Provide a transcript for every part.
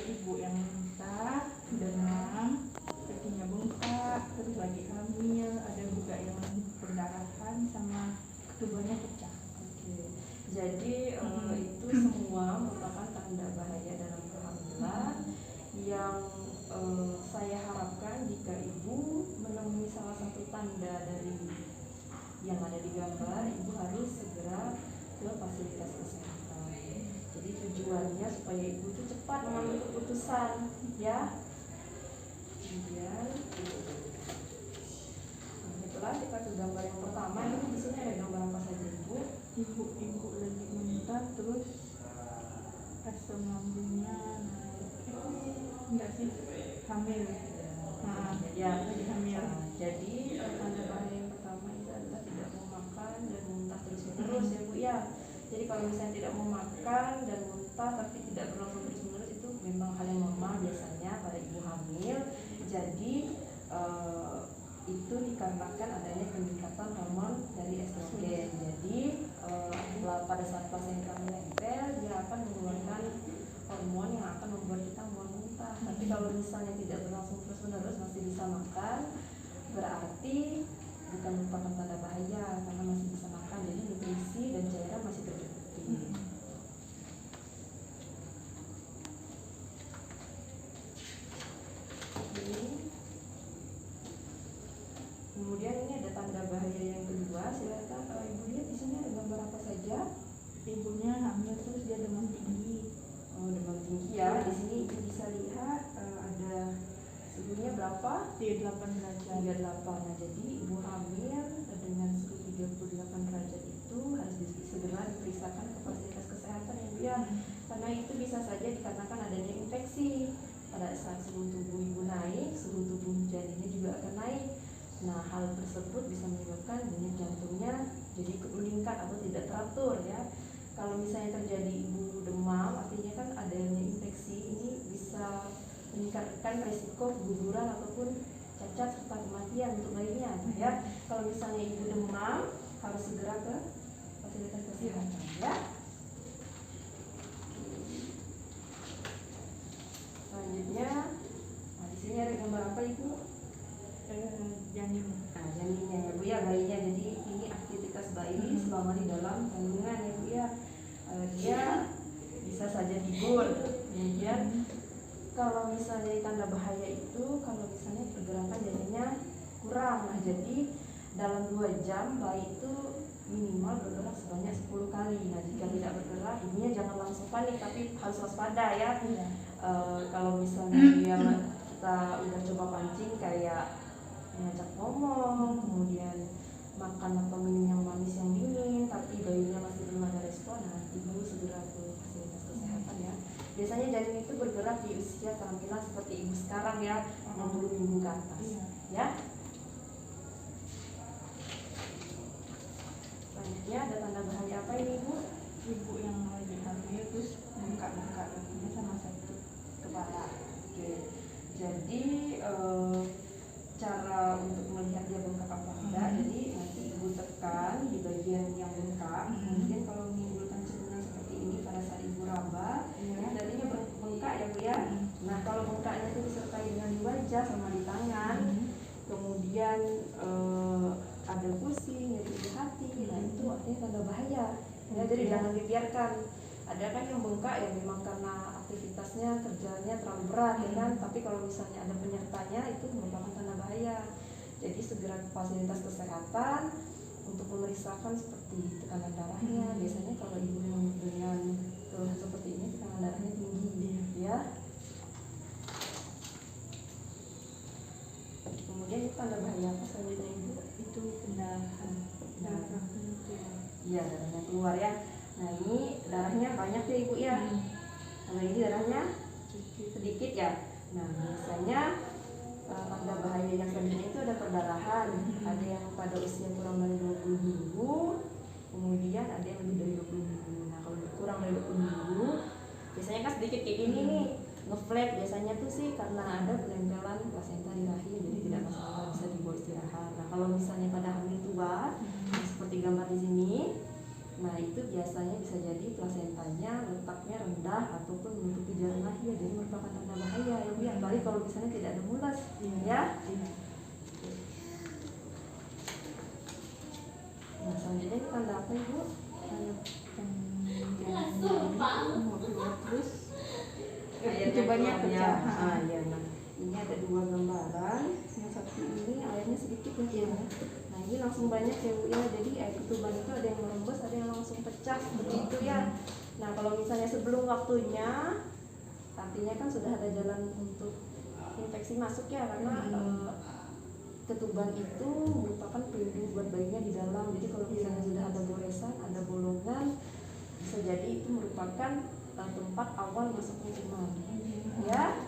ibu yang muntah, demam, kakinya bengkak, terus lagi hamil, ada juga yang perdarahan sama ketubannya pecah. Oke. Jadi itu semua merupakan tanda bahaya dalam kehamilan yang saya harapkan jika ibu menemui salah satu tanda dari yang ada di gambar, ibu harus segera ke fasilitas kesehatan. Jadi tujuannya supaya ibu itu cepat mengambil keputusan, ya. Kemudian setelah kita ke gambar yang pertama, ini di sini ada gambar apa saja ibu? Ibu lagi muntah, terus asam lambungnya enggak sih, hamil. Ya, lagi hamil. Jadi tanda bahaya yang pertama itu adalah tidak mau makan dan muntah terus-menerus ya bu ya. Jadi kalau misalnya tidak mau makan dan muntah tapi tidak berlangsung terus-menerus, itu memang hal yang normal biasanya pada ibu hamil. Jadi itu dikarenakan adanya peningkatan hormon dari estrogen. Jadi pada saat plasenta menempel, dia akan mengeluarkan hormon yang akan membuat kita mau muntah. Tapi kalau misalnya tidak berlangsung terus-menerus, masih bisa makan, berarti bukan merupakan tanda bahaya karena masih bisa makan. Jadi nutrisi dan cairan masih tercukupi. Kemudian ini ada tanda bahaya yang kedua. Silakan ibu lihat di sini ada gambar apa saja. Ibunya hamil terus dia demam tinggi. Oh, demam tinggi ya. Di sini ibu bisa lihat ada suhunya berapa? 38 derajat. 38. Nah, jadi ibu hamil dengan suhu 38 derajat itu harus segera diperiksakan ke fasilitas kesehatan ya bu ya. Karena itu bisa saja dikarenakan adanya infeksi. Pada saat suhu tubuh ibu naik, suhu tubuh janinnya juga akan naik. Nah, hal tersebut bisa menyebabkan denyut jantungnya jadi meningkat atau tidak teratur ya. Kalau misalnya terjadi ibu demam, artinya kan adanya infeksi, ini bisa meningkatkan resiko keguguran ataupun cacat serta kematian untuk bayinya ya. Kalau misalnya ibu demam, harus segera ke fasilitas kesehatan ya. Selanjutnya, nah di sini ada gambar apa ibu? Janin. Nah, janinnya ya bu ya, bayinya. Jadi ini aktivitas bayi selama di dalam kandungan ya bu ya. Dia bisa saja tidur. Kemudian kalau misalnya tanda bahaya itu, kalau misalnya pergerakan janinnya kurang. Nah, jadi dalam 2 jam bayi itu minimal bergerak sebanyak 10 kali. Nah, jika tidak bergerak, ibunya jangan langsung panik, tapi harus waspada ya. Kalau misalnya dia kita udah coba pancing kayak mengajak ngomong, kemudian makan atau minum yang manis yang dingin, tapi bayinya masih belum ada respon, nah ibu segera ke fasilitas kesehatan ya. Biasanya janin itu bergerak di usia kehamilan seperti ibu sekarang ya, 60 minggu ke atas ya. Selanjutnya ada tanda bahaya apa ini ibu? Ibu yang lagi hamil terus bengkak-bengkak kakinya sama sakit kepala. Oke. Jadi cara untuk melihat dia bengkak apa enggak, jadi nanti ibu tekan di bagian yang bengkak. Kemudian kalau menimbulkan cekungan seperti ini pada saat ibu raba, jadinya bengkak ya bu ya. Nah, kalau bengkaknya itu disertai dengan di wajah sama di tangan, kemudian ada pusing, nyeri di hati, nah itu artinya tanda bahaya ya. Jadi jangan dibiarkan. Ada kan yang bengkak yang memang karena aktivitasnya kerjanya terlalu berat ya kan, tapi kalau misalnya ada penyertanya itu merupakan tanda bahaya. Jadi segera ke fasilitas kesehatan untuk memeriksakan seperti tekanan darahnya. Biasanya kalau ibu dengan keluhan seperti ini tekanan darahnya tinggi ya. Kemudian itu tanda bahaya apa selanjutnya ibu? Itu pendarahan darah itu. Iya, darahnya keluar ya. Nah, ini darahnya banyak ya ibu ya. Kalau ini darahnya sedikit ya. Nah, biasanya tanda bahaya yang selanjutnya itu ada perdarahan. Ada yang pada usia kurang dari 20 minggu, kemudian ada yang lebih dari 20 minggu. Nah, kalau kurang dari 20 minggu, biasanya kan sedikit kayak gini nih, ngeflap. Biasanya tuh sih karena ada penempelan plasenta di rahim, jadi tidak masalah, bisa dibawa istirahat. Nah, kalau misalnya pada hamil tua, seperti gambar di sini, Nah itu biasanya bisa jadi plasentanya letaknya rendah ataupun menutupi jarum lahir, jadi merupakan tanda bahaya ya Bu ya, apalagi kalau misalnya tidak ada mulas ya. Nah selanjutnya ini tanda apa Ibu? Mau keluar terus Airnya itu banyak keluar, pecah. ya. Ya, nah ini ada 2 gambaran. Yang satu ini airnya sedikit ya. Nah ini langsung banyak ya Bu ya, jadi air ketuban itu ada yang merembes, ada yang langsung pecah seperti itu ya. Nah kalau misalnya sebelum waktunya, artinya kan sudah ada jalan untuk infeksi masuk ya, karena ketuban itu merupakan pelindung buat bayinya di dalam. Jadi kalau misalnya sudah ada goresan, ada bolongan, bisa jadi itu merupakan tempat awal masuknya kuman ya.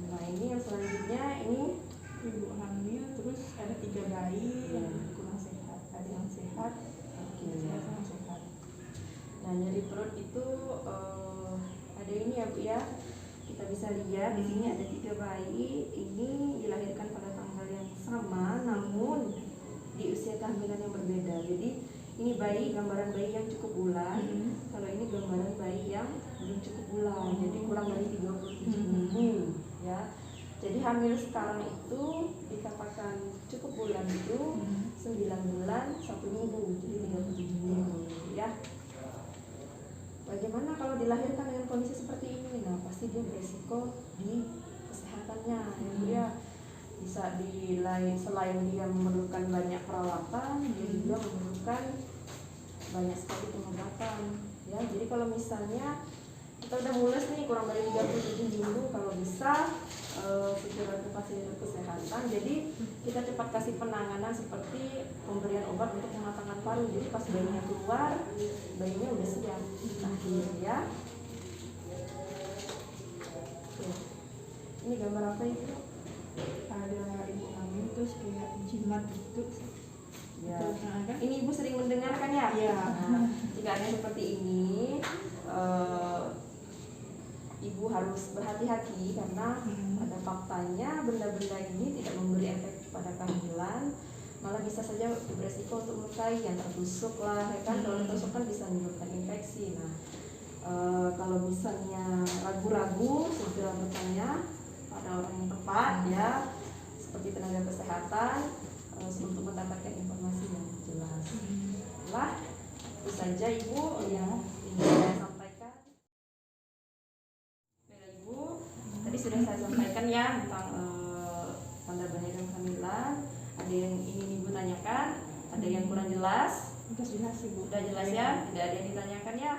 Nah ini yang selanjutnya, ini ibu hamil terus ada 3 bayi yang kurang sehat, ada yang sehat, yang sehat. Nah nyeri perut itu ada ini ya Bu ya, kita bisa lihat di sini ada 3 bayi, ini dilahirkan pada tanggal yang sama namun di usia kehamilan yang berbeda. Jadi ini bayi, gambaran bayi yang cukup bulan, kalau ini gambaran bayi yang belum cukup bulan, jadi kurang dari 37 minggu ya. Jadi hamil sekarang itu dikatakan cukup bulan itu 9 bulan 1 minggu, jadi 37 minggu ya. Bagaimana kalau dilahirkan dengan kondisi seperti ini? Nah pasti dia beresiko di kesehatannya ya Bu ya. Bisa selain dia memerlukan banyak perawatan, dia juga memerlukan banyak sekali pengobatan ya. Jadi kalau misalnya kita udah mulus nih kurang dari 37 minggu, kalau bisa segera ke fasilitas kesehatan. Jadi kita cepat kasih penanganan seperti pemberian obat untuk pematangan paru. Jadi pas bayinya keluar, bayinya udah siap lahir ya. Ini gambar apa itu? Ada ibu hamil terus kayak jimat gitu Ya. kan? Ini Ibu sering mendengar kan ya? Iya. Nah, jika ada seperti ini, Ibu harus berhati-hati karena pada faktanya benda-benda ini tidak memberi efek pada kehamilan, malah bisa saja beresiko untuk melukai, yang tertusuk lah, ya kan? Kalau tertusuk kan bisa menimbulkan infeksi. Nah, kalau misalnya ragu-ragu, segera bertanya pada orang yang tepat ya, seperti tenaga kesehatan, untuk mendapatkan informasi yang jelas. Lah, itu saja Ibu yang ingin saya sampaikan. Baiklah Ibu, tadi sudah saya sampaikan ya tentang tanda bahaya kehamilan. Ada yang ingin Ibu tanyakan, ada yang kurang jelas. Udah jelas Ibu. Sudah jelas ya, tidak ada yang ditanyakan ya.